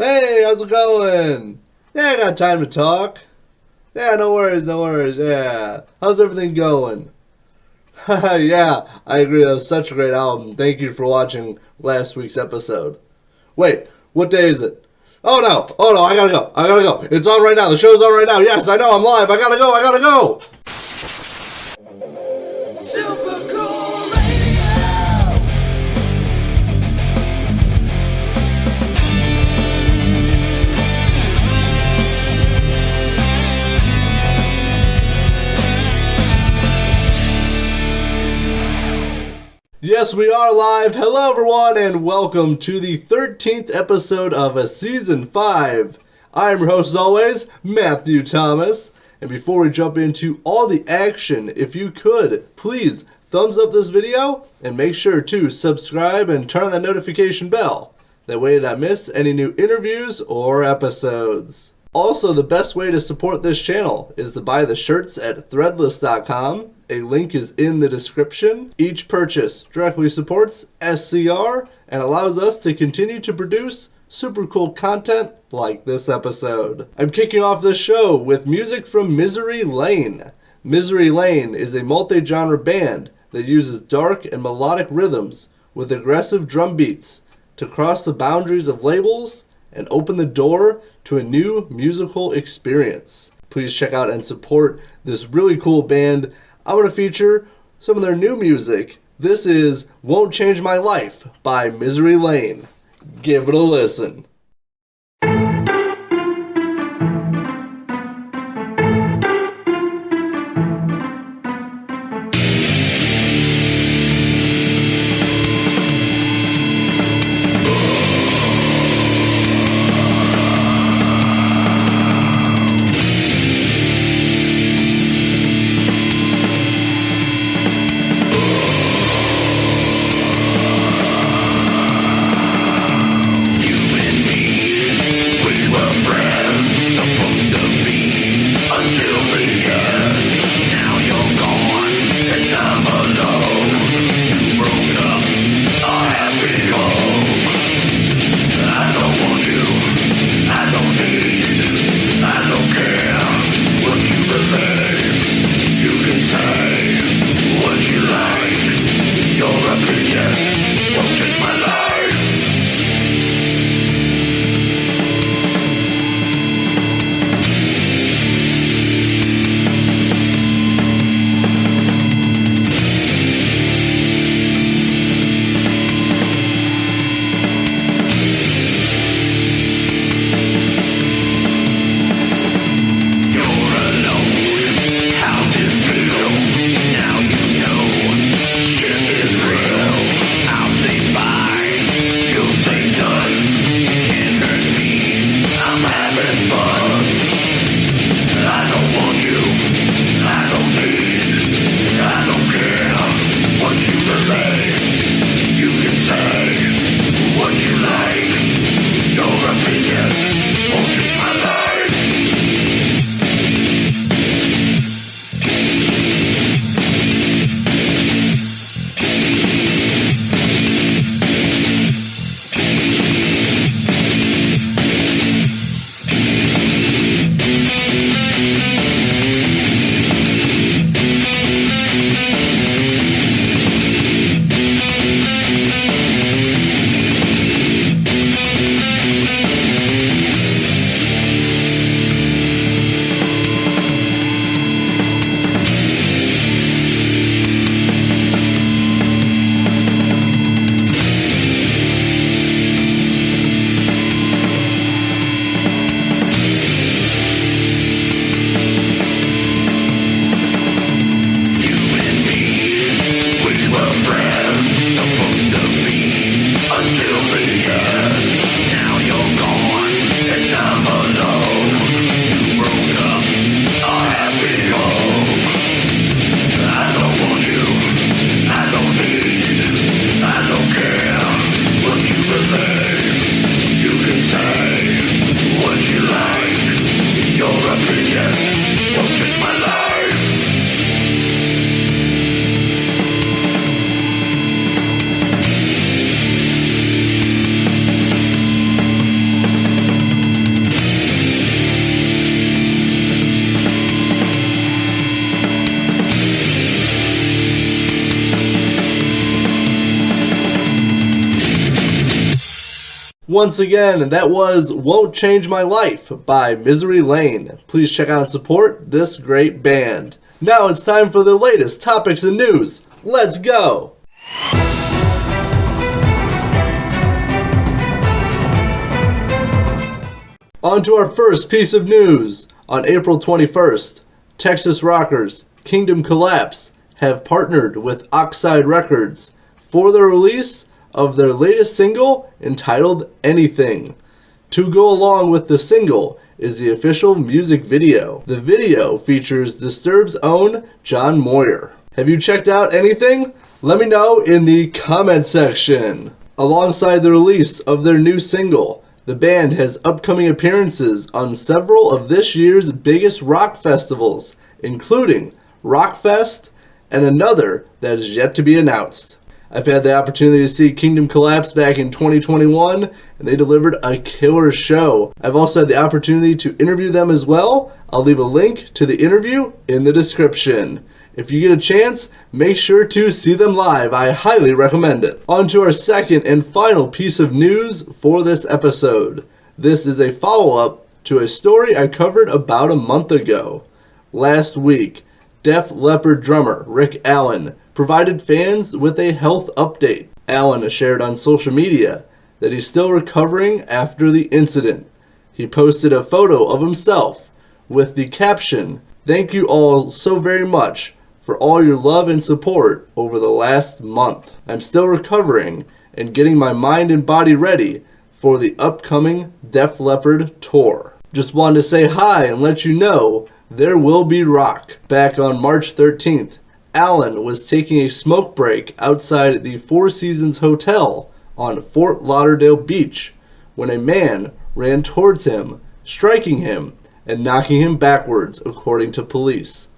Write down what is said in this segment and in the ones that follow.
Hey, how's it going? Yeah, I got time to talk. Yeah, no worries, yeah. How's everything going? Yeah, I agree, that was such a great album. Thank you for watching last week's episode. Wait, what day is it? Oh no, I gotta go. It's on right now, the show's on right now. Yes, I know, I'm live. I gotta go. Super cool radio. Yes, we are live. Hello, everyone, and welcome to the 13th episode of Season 5. I'm your host, as always, Matthew Thomas. And before we jump into all the action, if you could, please thumbs up this video and make sure to subscribe and turn on that notification bell. That way you don't miss any new interviews or episodes. Also, the best way to support this channel is to buy the shirts at threadless.com. A link is in the description. Each purchase directly supports SCR and allows us to continue to produce super cool content like this episode. I'm kicking off this show with music from Misery Lane. Misery Lane is a multi-genre band that uses dark and melodic rhythms with aggressive drum beats to cross the boundaries of labels and open the door to a new musical experience. Please check out and support this really cool band. I want to feature some of their new music. This is Won't Change My Life by Misery Lane. Give it a listen. Now you know shit is real. once again, that was Won't Change My Life by Misery Lane. Please check out and support this great band. Now it's time for the latest topics and news. Let's go! On to our first piece of news. On April 21st, Texas rockers Kingdom Collapse have partnered with Oxide Records for the release of their latest single entitled Anything. To go along with the single is the official music video. The video features Disturbed's own John Moyer. Have you checked out Anything? Let me know in the comment section. Alongside the release of their new single, the band has upcoming appearances on several of this year's biggest rock festivals, including Rockfest and another that is yet to be announced. I've had the opportunity to see Kingdom Collapse back in 2021, and they delivered a killer show. I've also had the opportunity to interview them as well. I'll leave a link to the interview in the description. If you get a chance, make sure to see them live. I highly recommend it. On to our second and final piece of news for this episode. This is a follow-up to a story I covered about a month ago. Last week, Def Leppard drummer Rick Allen provided fans with a health update. Allen shared on social media that he's still recovering after the incident. He posted a photo of himself with the caption, "Thank you all so very much for all your love and support over the last month. I'm still recovering and getting my mind and body ready for the upcoming Def Leppard tour. Just wanted to say hi and let you know there will be rock." Back on March 13th, Allen was taking a smoke break outside the Four Seasons Hotel on Fort Lauderdale Beach when a man ran towards him, striking him and knocking him backwards, according to police.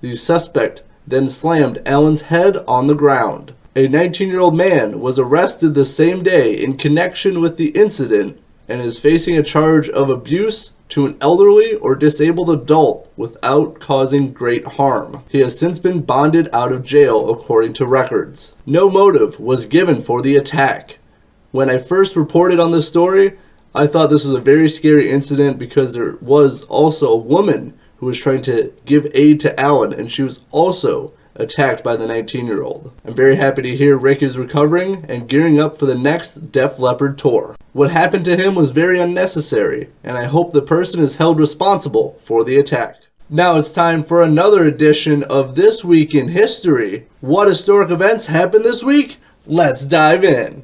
The suspect then slammed Allen's head on the ground. A 19-year-old man was arrested the same day in connection with the incident and is facing a charge of abuse to an elderly or disabled adult without causing great harm. He has since been bonded out of jail, according to records. No motive was given for the attack. When I first reported on this story, I thought this was a very scary incident because there was also a woman who was trying to give aid to Allen, and she was also attacked by the 19-year-old. I'm very happy to hear Rick is recovering and gearing up for the next Def Leppard tour. What happened to him was very unnecessary, and I hope the person is held responsible for the attack. Now it's time for another edition of This Week in History. What historic events happened this week? Let's dive in.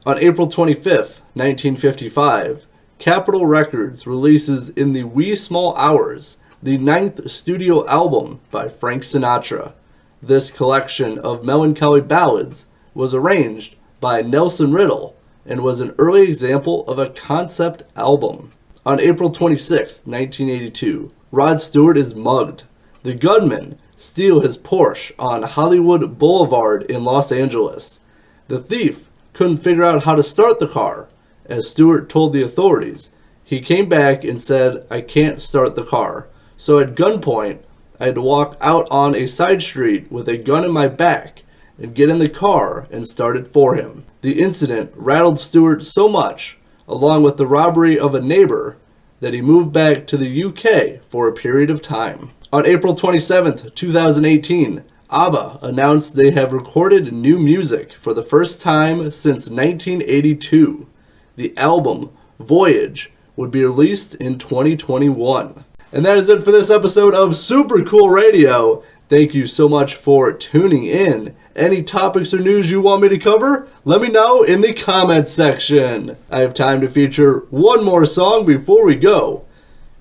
On April 25th, 1955, Capitol Records releases In the Wee Small Hours, the 9th studio album by Frank Sinatra. This collection of melancholy ballads was arranged by Nelson Riddle and was an early example of a concept album. On April 26, 1982, Rod Stewart is mugged. The gunmen steal his Porsche on Hollywood Boulevard in Los Angeles. The thief couldn't figure out how to start the car. As Stewart told the authorities, he came back and said, "I can't start the car." So at gunpoint, I had to walk out on a side street with a gun in my back and get in the car and start it for him. The incident rattled Stewart so much, along with the robbery of a neighbor, that he moved back to the UK for a period of time. On April 27th, 2018, ABBA announced they have recorded new music for the first time since 1982. The album, Voyage, would be released in 2021. And that is it for this episode of Super Cool Radio. Thank you so much for tuning in. Any topics or news you want me to cover? Let me know in the comments section. I have time to feature one more song before we go.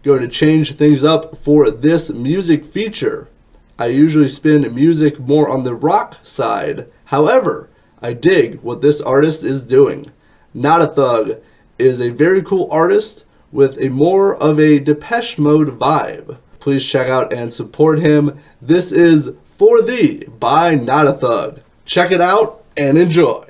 Going to change things up for this music feature. I usually spin music more on the rock side. However, I dig what this artist is doing. NottaThug is a very cool artist with a more of a Depeche Mode vibe. Please check out and support him. This is For Thee by NottaThug. Check it out and enjoy.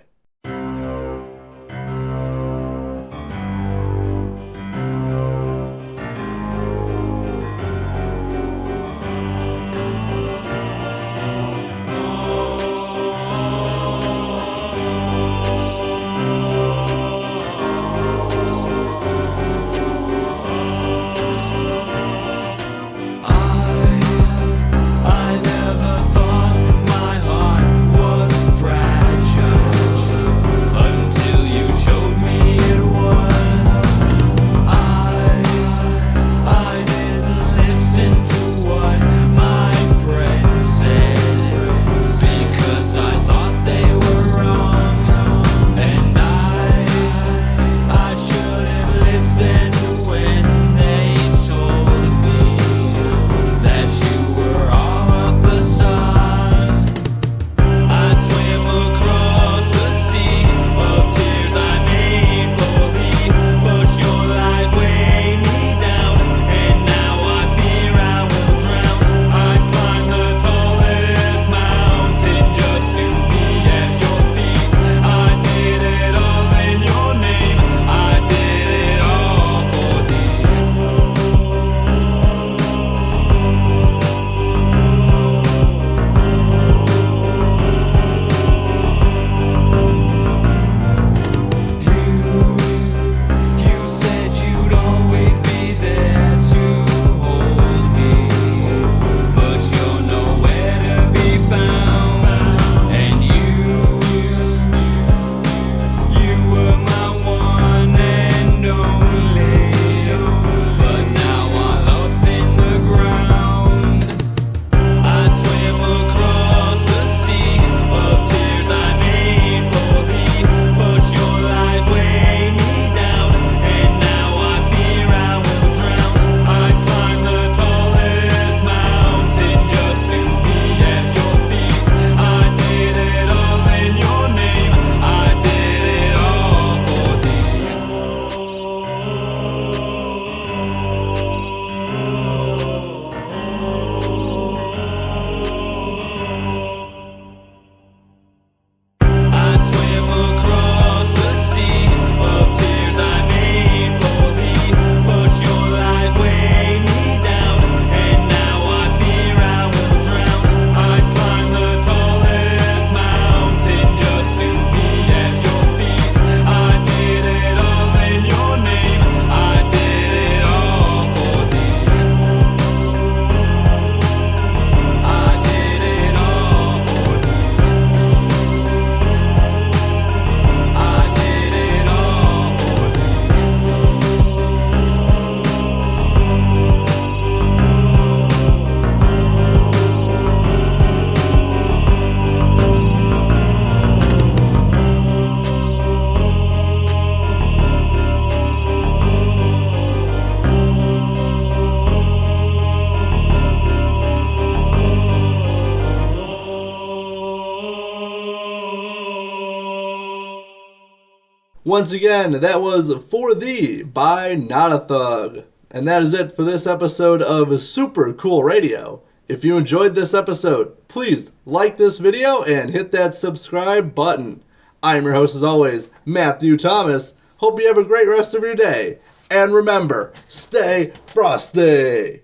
Once again, that was For Thee by NottaThug. And that is it for this episode of Super Cool Radio. If you enjoyed this episode, please like this video and hit that subscribe button. I'm your host as always, Matthew Thomas. Hope you have a great rest of your day. And remember, stay frosty!